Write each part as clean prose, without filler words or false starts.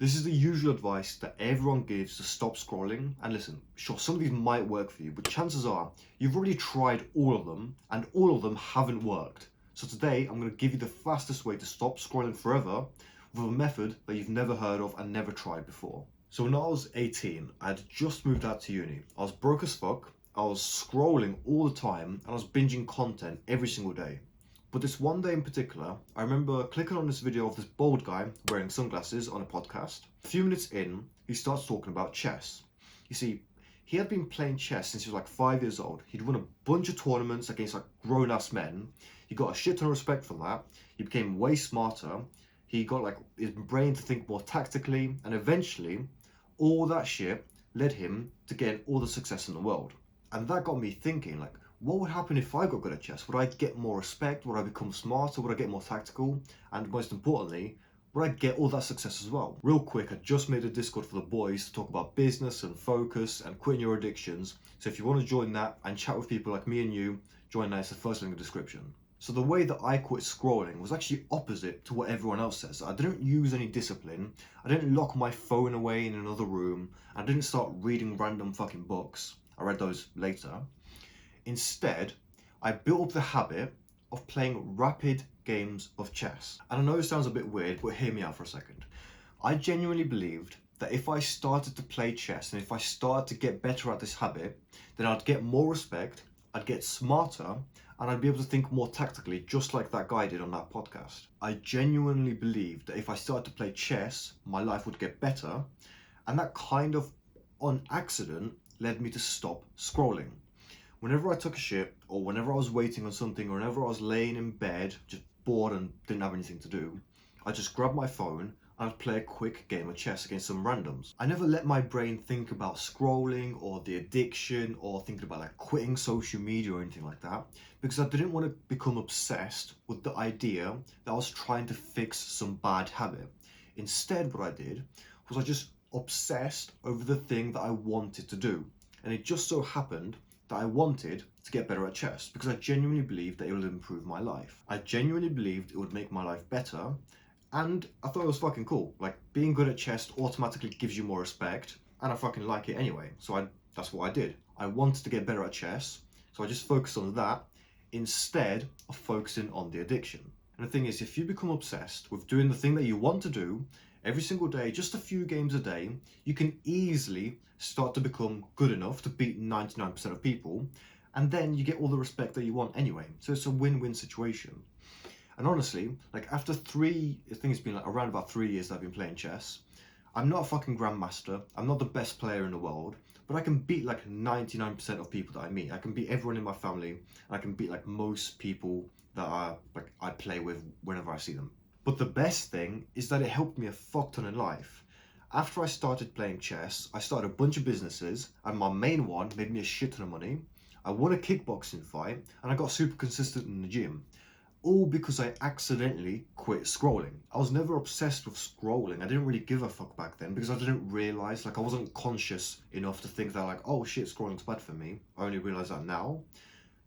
This is the usual advice that everyone gives to stop scrolling. And listen, sure, some of these might work for you, but chances are you've already tried all of them and all of them haven't worked. So today I'm going to give you the fastest way to stop scrolling forever with a method that you've never heard of and never tried before. So when I was 18, I had just moved out to uni. I was broke as fuck, I was scrolling all the time, and I was binging content every single day. But this one day in particular, I remember clicking on this video of this bald guy wearing sunglasses on a podcast. A few minutes in, he starts talking about chess. You see, he had been playing chess since he was like 5 years old. He'd won a bunch of tournaments against like grown-ass men. He got a shit ton of respect from that. He became way smarter. He got like his brain to think more tactically, and eventually, all that shit led him to getting all the success in the world. And that got me thinking, like, what would happen if I got good at chess? Would I get more respect? Would I become smarter? Would I get more tactical? And most importantly, would I get all that success as well? Real quick, I just made a Discord for the boys to talk about business and focus and quitting your addictions. So if you want to join that and chat with people like me and you, join that. It's the first link in the description. So the way that I quit scrolling was actually opposite to what everyone else says. I didn't use any discipline. I didn't lock my phone away in another room. I didn't start reading random fucking books. I read those later. Instead, I built up the habit of playing rapid games of chess. And I know it sounds a bit weird, but hear me out for a second. I genuinely believed that if I started to play chess and if I started to get better at this habit, then I'd get more respect, I'd get smarter, and I'd be able to think more tactically, just like that guy did on that podcast. I genuinely believed that if I started to play chess, my life would get better, and that kind of on accident led me to stop scrolling. Whenever I took a shit, or whenever I was waiting on something, or whenever I was laying in bed, just bored and didn't have anything to do, I'd just grab my phone and I'd play a quick game of chess against some randoms. I never let my brain think about scrolling or the addiction or thinking about like quitting social media or anything like that, because I didn't want to become obsessed with the idea that I was trying to fix some bad habit. Instead, what I did was I just obsessed over the thing that I wanted to do. And it just so happened that I wanted to get better at chess because I genuinely believed that it would improve my life. I genuinely believed it would make my life better, and I thought it was fucking cool. Like, being good at chess automatically gives you more respect, and I fucking like it anyway. So that's what I did. I wanted to get better at chess, so I just focused on that instead of focusing on the addiction. And the thing is, if you become obsessed with doing the thing that you want to do every single day, just a few games a day, you can easily start to become good enough to beat 99% of people, and then you get all the respect that you want anyway. So it's a win-win situation. And honestly, like I think it's been like around about 3 years that I've been playing chess. I'm not a fucking grandmaster, I'm not the best player in the world, but I can beat like 99% of people that I meet. I can beat everyone in my family, and I can beat like most people that I play with whenever I see them. But the best thing is that it helped me a fuck ton in life. After I started playing chess, I started a bunch of businesses, and my main one made me a shit ton of money. I won a kickboxing fight, and I got super consistent in the gym. All because I accidentally quit scrolling. I was never obsessed with scrolling. I didn't really give a fuck back then because I didn't realize, like I wasn't conscious enough to think that like, oh shit, scrolling's bad for me. I only realize that now.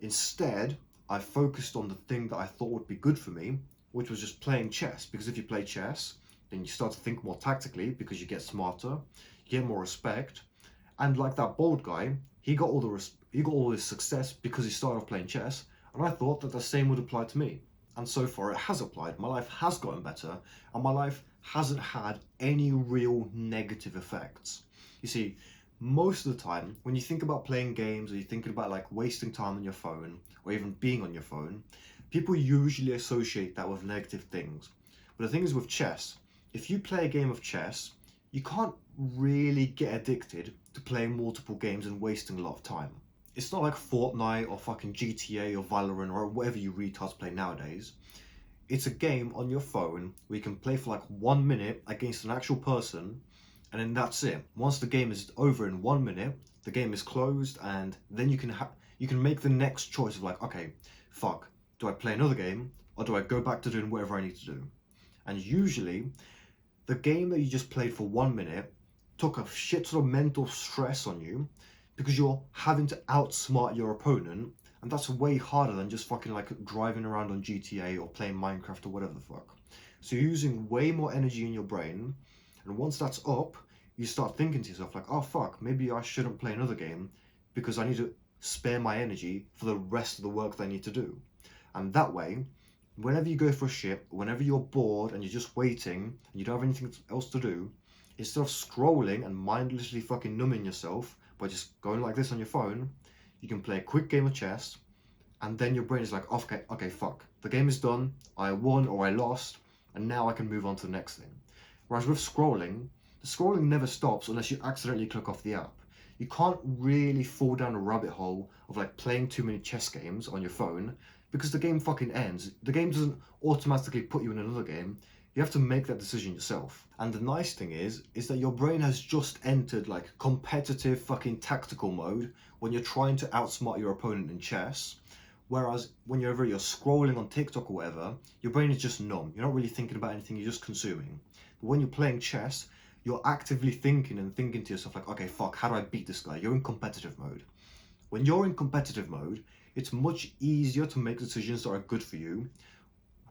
Instead, I focused on the thing that I thought would be good for me, which was just playing chess. Because if you play chess, then you start to think more tactically because you get smarter, you get more respect. And like that bald guy, he got all this success because he started off playing chess, and I thought that the same would apply to me. And so far it has applied. My life has gotten better, and my life hasn't had any real negative effects. You see, most of the time, when you think about playing games or you're thinking about like wasting time on your phone or even being on your phone, people usually associate that with negative things. But the thing is with chess, if you play a game of chess, you can't really get addicted to playing multiple games and wasting a lot of time. It's not like Fortnite or fucking GTA or Valorant or whatever you retards play nowadays. It's a game on your phone where you can play for like 1 minute against an actual person, and then that's it. Once the game is over in 1 minute, the game is closed, and then you can make the next choice of like, okay, fuck, do I play another game or do I go back to doing whatever I need to do? And usually, the game that you just played for 1 minute took a shit ton of mental stress on you because you're having to outsmart your opponent, and that's way harder than just fucking like driving around on GTA or playing Minecraft or whatever the fuck. So you're using way more energy in your brain, And once that's up, you start thinking to yourself like, oh fuck, maybe I shouldn't play another game because I need to spare my energy for the rest of the work that I need to do. And that way, whenever you go for a shit, whenever you're bored and you're just waiting and you don't have anything else to do, instead of scrolling and mindlessly fucking numbing yourself by just going like this on your phone, you can play a quick game of chess, and then your brain is like, okay, fuck, the game is done, I won or I lost, and now I can move on to the next thing. Whereas with scrolling, the scrolling never stops unless you accidentally click off the app. You can't really fall down a rabbit hole of like playing too many chess games on your phone because the game fucking ends. The game doesn't automatically put you in another game. You have to make that decision yourself. And the nice thing is that your brain has just entered like competitive fucking tactical mode when you're trying to outsmart your opponent in chess. Whereas whenever you're scrolling on TikTok or whatever, your brain is just numb. You're not really thinking about anything, you're just consuming. But when you're playing chess, you're actively thinking to yourself like, okay, fuck, how do I beat this guy? You're in competitive mode. When you're in competitive mode, it's much easier to make decisions that are good for you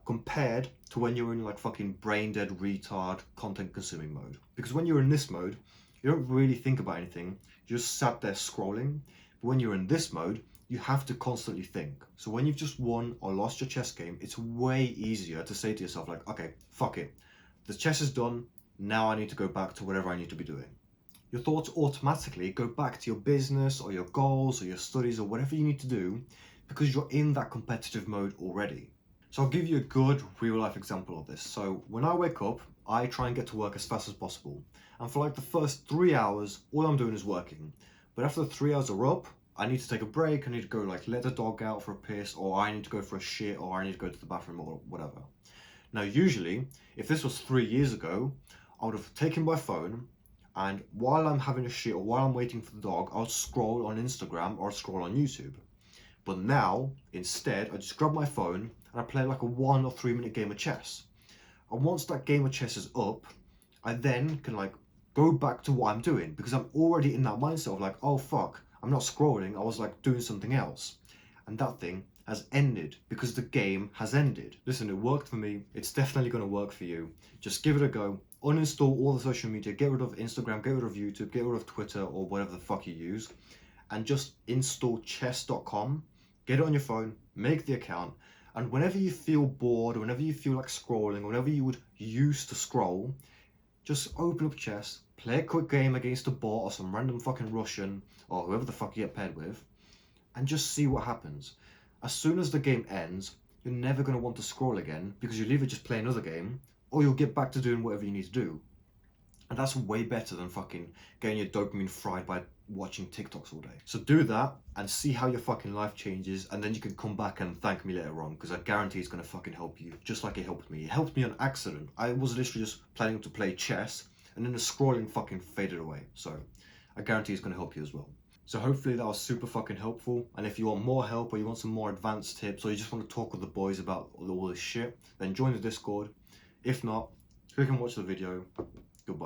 compared to when you're in like fucking brain dead retard content consuming mode. Because when you're in this mode, you don't really think about anything, you just sat there scrolling. But when you're in this mode, you have to constantly think. So when you've just won or lost your chess game, it's way easier to say to yourself like, okay, fuck it, the chess is done, now I need to go back to whatever I need to be doing. Your thoughts automatically go back to your business or your goals or your studies or whatever you need to do because you're in that competitive mode already. So I'll give you a good real life example of this. So when I wake up, I try and get to work as fast as possible. And for like the first 3 hours, all I'm doing is working. But after the 3 hours are up, I need to take a break, I need to go like let the dog out for a piss, or I need to go for a shit, or I need to go to the bathroom or whatever. Now usually, if this was 3 years ago, I would have taken my phone and while I'm having a shit or while I'm waiting for the dog, I'll scroll on Instagram or scroll on YouTube. But now, instead, I just grab my phone and I play like a 1 or 3 minute game of chess. And once that game of chess is up, I then can like go back to what I'm doing because I'm already in that mindset of like, oh fuck, I'm not scrolling, I was like doing something else. And that thing has ended because the game has ended. Listen, it worked for me, it's definitely going to work for you. Just give it a go. Uninstall all the social media, get rid of Instagram, get rid of YouTube, get rid of Twitter or whatever the fuck you use, and just install chess.com, get it on your phone, make the account, and whenever you feel bored, whenever you feel like scrolling, whenever you would use to scroll, just open up chess, play a quick game against a bot or some random fucking Russian or whoever the fuck you get paired with, and just see what happens. As soon as the game ends, you're never going to want to scroll again because you'll either just play another game or you'll get back to doing whatever you need to do. And that's way better than fucking getting your dopamine fried by watching TikToks all day. So do that and see how your fucking life changes, and then you can come back and thank me later on because I guarantee it's going to fucking help you just like it helped me. It helped me on accident. I was literally just planning to play chess and then the scrolling fucking faded away. So I guarantee it's going to help you as well. So hopefully that was super fucking helpful, and if you want more help or you want some more advanced tips or you just want to talk with the boys about all this shit, then join the Discord. If not, click and watch the video.